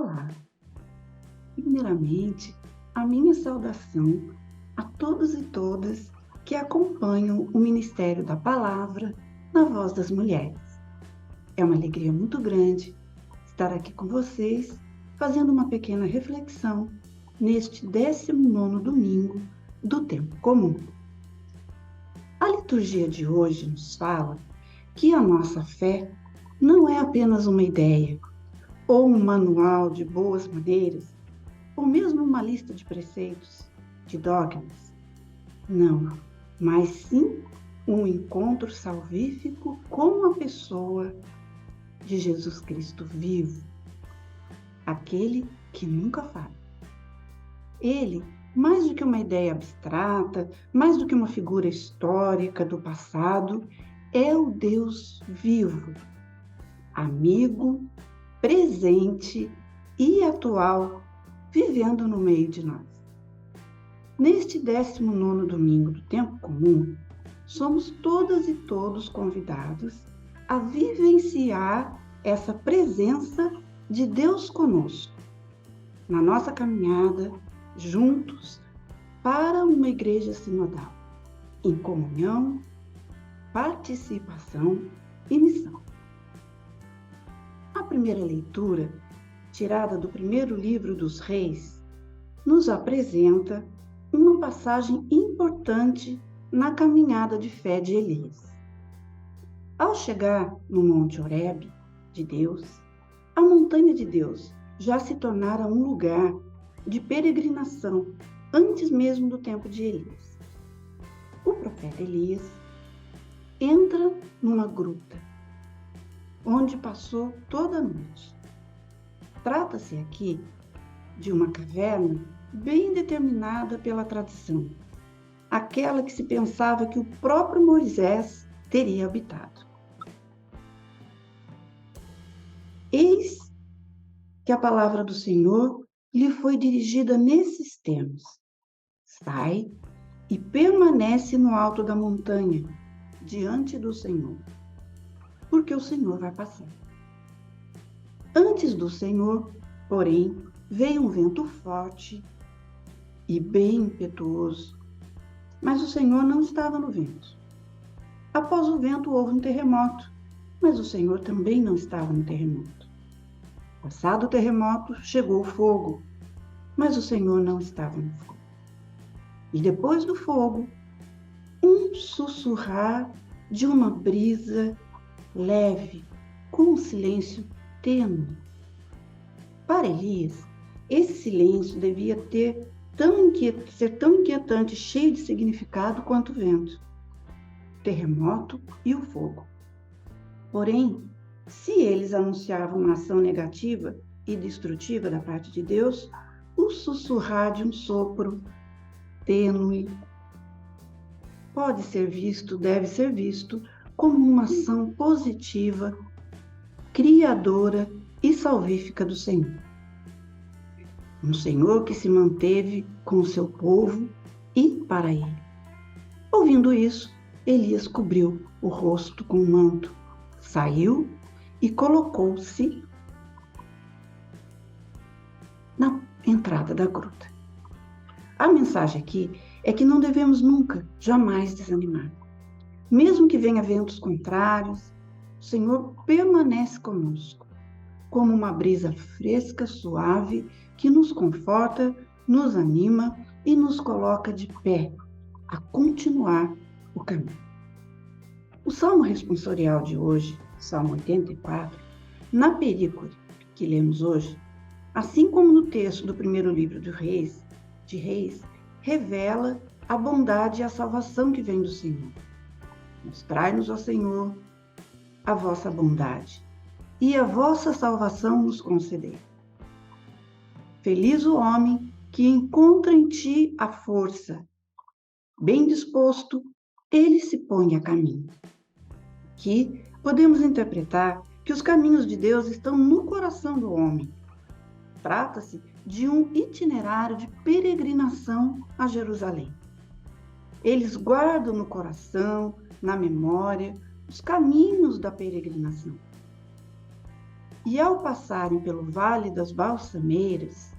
Olá! Primeiramente, a minha saudação a todos e todas que acompanham o Ministério da Palavra na Voz das Mulheres. É uma alegria muito grande estar aqui com vocês, fazendo uma pequena reflexão neste 19º domingo do Tempo Comum. A liturgia de hoje nos fala que a nossa fé não é apenas uma ideia, ou um manual de boas maneiras, ou mesmo uma lista de preceitos, de dogmas. Não, mas sim um encontro salvífico com a pessoa de Jesus Cristo vivo, aquele que nunca falha. Ele, mais do que uma ideia abstrata, mais do que uma figura histórica do passado, é o Deus vivo, amigo, presente e atual, vivendo no meio de nós. Neste 19º domingo do Tempo Comum, somos todas e todos convidados a vivenciar essa presença de Deus conosco, na nossa caminhada, juntos, para uma igreja sinodal, em comunhão, participação e missão. A primeira leitura, tirada do primeiro livro dos Reis, nos apresenta uma passagem importante na caminhada de fé de Elias. Ao chegar no Monte Horebe de Deus, a montanha de Deus já se tornara um lugar de peregrinação antes mesmo do tempo de Elias. O profeta Elias entra numa gruta, onde passou toda a noite. Trata-se aqui de uma caverna bem determinada pela tradição, aquela que se pensava que o próprio Moisés teria habitado. Eis que a palavra do Senhor lhe foi dirigida nesses termos: sai e permanece no alto da montanha, diante do Senhor, porque o Senhor vai passar. Antes do Senhor, porém, veio um vento forte e bem impetuoso, mas o Senhor não estava no vento. Após o vento houve um terremoto, mas o Senhor também não estava no terremoto. Passado o terremoto, chegou o fogo, mas o Senhor não estava no fogo. E depois do fogo, um sussurrar de uma brisa leve, com um silêncio tênue. Para Elias, esse silêncio devia ser tão inquietante, cheio de significado quanto o vento, o terremoto e o fogo. Porém, se eles anunciavam uma ação negativa e destrutiva da parte de Deus, o sussurrar de um sopro tênue deve ser visto como uma ação positiva, criadora e salvífica do Senhor. Um Senhor que se manteve com o seu povo e para ele. Ouvindo isso, Elias cobriu o rosto com um manto, saiu e colocou-se na entrada da gruta. A mensagem aqui é que não devemos nunca, jamais desanimar. Mesmo que venha ventos contrários, o Senhor permanece conosco, como uma brisa fresca, suave, que nos conforta, nos anima e nos coloca de pé a continuar o caminho. O Salmo responsorial de hoje, Salmo 84, na perícope que lemos hoje, assim como no texto do primeiro livro de Reis, revela a bondade e a salvação que vem do Senhor. Mostrai-nos, ó Senhor, a vossa bondade e a vossa salvação nos conceder. Feliz o homem que encontra em ti a força. Bem disposto, ele se põe a caminho. Aqui podemos interpretar que os caminhos de Deus estão no coração do homem. Trata-se de um itinerário de peregrinação a Jerusalém. Eles guardam no coração, na memória, os caminhos da peregrinação. e ao passarem pelo Vale das Balsameiras,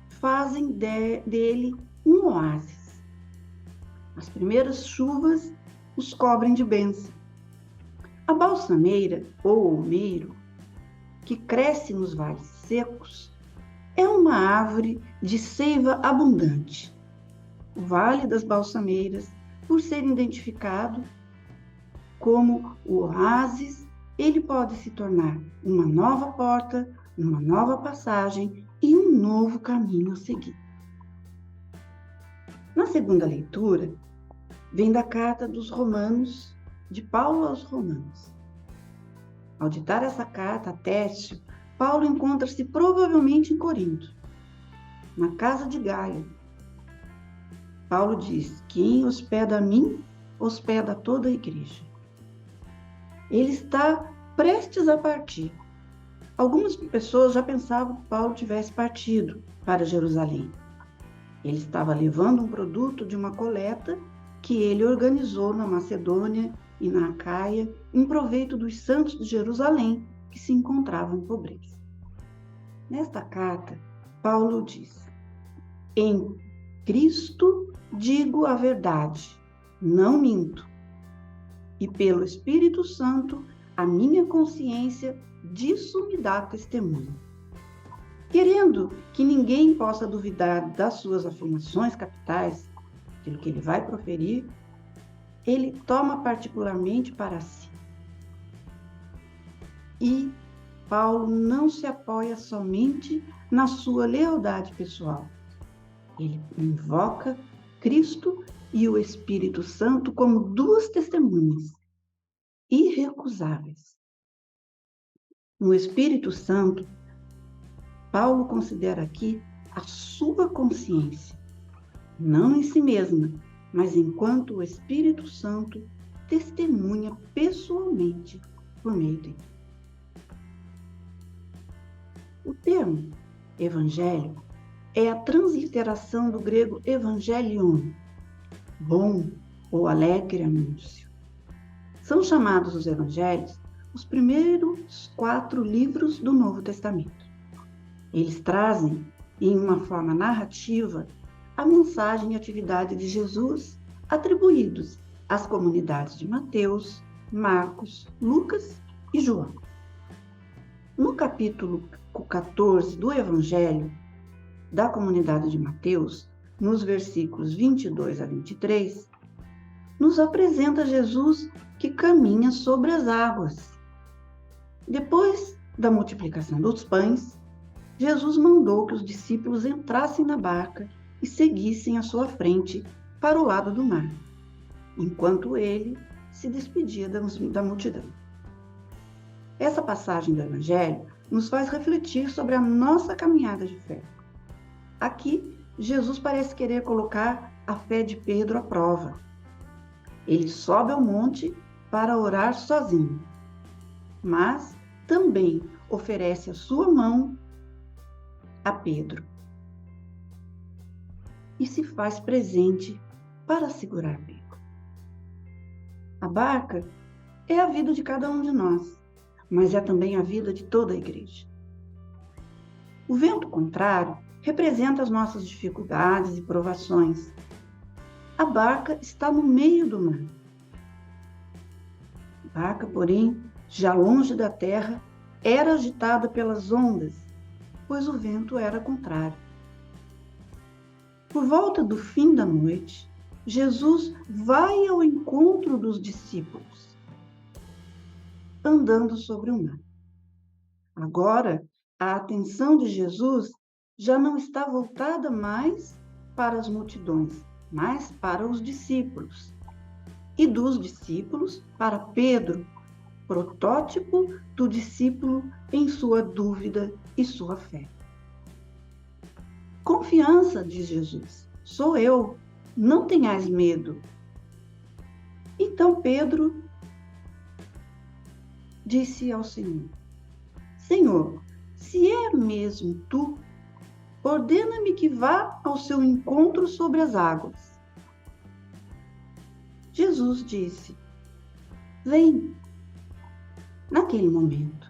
fazem dele um oásis. As primeiras chuvas os cobrem de bênção. A balsameira, ou olmeiro, que cresce nos vales secos, é uma árvore de seiva abundante. O Vale das Balsameiras, por ser identificado como o oásis, ele pode se tornar uma nova porta, uma nova passagem e um novo caminho a seguir. Na segunda leitura, vem da carta dos Romanos, de Paulo aos Romanos. Ao ditar essa carta a Tércio, Paulo encontra-se provavelmente em Corinto, na casa de Gaio. Paulo diz: quem hospeda a mim, hospeda toda a igreja. Ele está prestes a partir. Algumas pessoas já pensavam que Paulo tivesse partido para Jerusalém. Ele estava levando um produto de uma coleta que ele organizou na Macedônia e na Acaia, em proveito dos santos de Jerusalém, que se encontravam em pobreza. Nesta carta, Paulo diz: em Cristo digo a verdade, não minto. E pelo Espírito Santo, a minha consciência disso me dá testemunho. Querendo que ninguém possa duvidar das suas afirmações capitais, aquilo que ele vai proferir, ele toma particularmente para si. E Paulo não se apoia somente na sua lealdade pessoal. Ele invoca Cristo e o Espírito Santo como duas testemunhas irrecusáveis. No Espírito Santo, Paulo considera aqui a sua consciência, não em si mesma, mas enquanto o Espírito Santo testemunha pessoalmente por meio dele. O termo evangelho é a transliteração do grego evangelion, bom ou alegre anúncio. São chamados os evangelhos os primeiros 4 livros do Novo Testamento. Eles trazem, em uma forma narrativa, a mensagem e atividade de Jesus atribuídos às comunidades de Mateus, Marcos, Lucas e João. No capítulo 14 do Evangelho da comunidade de Mateus, nos versículos 22 a 23, nos apresenta Jesus que caminha sobre as águas. Depois da multiplicação dos pães, Jesus mandou que os discípulos entrassem na barca e seguissem à sua frente para o lado do mar, enquanto ele se despedia da multidão. Essa passagem do Evangelho nos faz refletir sobre a nossa caminhada de fé. Aqui, Jesus parece querer colocar a fé de Pedro à prova. Ele sobe ao monte para orar sozinho, mas também oferece a sua mão a Pedro e se faz presente para segurar Pedro. A barca é a vida de cada um de nós, mas é também a vida de toda a igreja. O vento contrário representa as nossas dificuldades e provações. A barca está no meio do mar. A barca, porém, já longe da terra, era agitada pelas ondas, pois o vento era contrário. Por volta do fim da noite, Jesus vai ao encontro dos discípulos, andando sobre o mar. Agora, a atenção de Jesus já não está voltada mais para as multidões, mas para os discípulos. E dos discípulos para Pedro, protótipo do discípulo em sua dúvida e sua fé. Confiança, diz Jesus, sou eu, não tenhais medo. Então Pedro disse ao Senhor: Senhor, se é mesmo tu, ordena-me que vá ao seu encontro sobre as águas. Jesus disse: Vem. Naquele momento,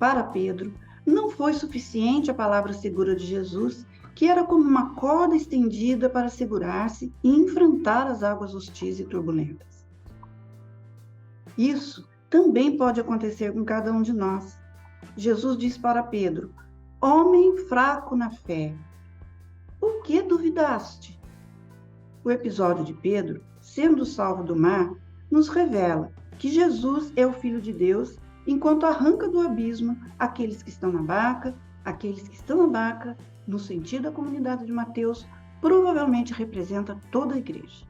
Para Pedro, não foi suficiente a palavra segura de Jesus, que era como uma corda estendida para segurar-se e enfrentar as águas hostis e turbulentas. Isso também pode acontecer com cada um de nós. Jesus diz para Pedro: homem fraco na fé, por que duvidaste? O episódio de Pedro, sendo salvo do mar, nos revela que Jesus é o Filho de Deus, enquanto arranca do abismo aqueles que estão na barca, no sentido da comunidade de Mateus, provavelmente representa toda a igreja.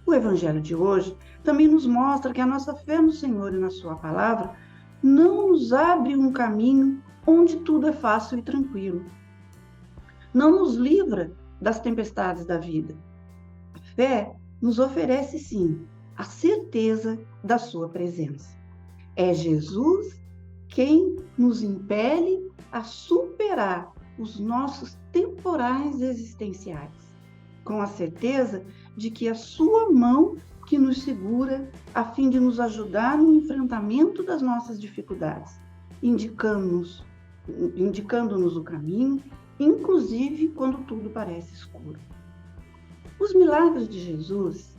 O evangelho de hoje também nos mostra que a nossa fé no Senhor e na sua palavra não nos abre um caminho onde tudo é fácil e tranquilo. Não nos livra das tempestades da vida. A fé nos oferece, sim, a certeza da sua presença. É Jesus quem nos impele a superar os nossos temporais existenciais, com a certeza de que a sua mão que nos segura a fim de nos ajudar no enfrentamento das nossas dificuldades, indicando-nos o caminho, inclusive quando tudo parece escuro. Os milagres de Jesus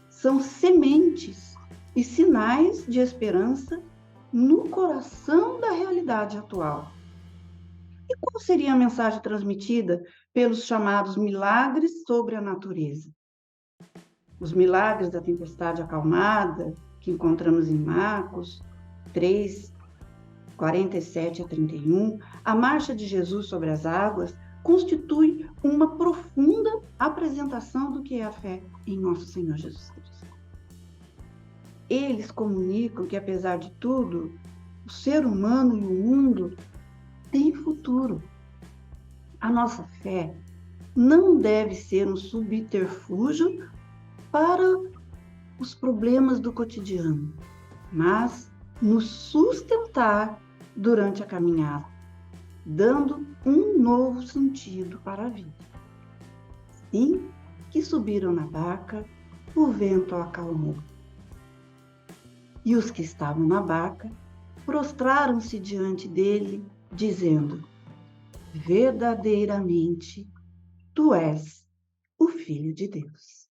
são sementes e sinais de esperança no coração da realidade atual. E qual seria a mensagem transmitida pelos chamados milagres sobre a natureza? Os milagres da tempestade acalmada, que encontramos em Marcos 3, 47 a 31, a marcha de Jesus sobre as águas, constitui uma profunda apresentação do que é a fé em nosso Senhor Jesus Cristo. Eles comunicam que, apesar de tudo, o ser humano e o mundo têm futuro. A nossa fé não deve ser um subterfúgio para os problemas do cotidiano, mas nos sustentar durante a caminhada, dando um novo sentido para a vida. Assim que subiram na barca, o vento acalmou. E os que estavam na barca prostraram-se diante dele, dizendo: verdadeiramente, tu és o Filho de Deus.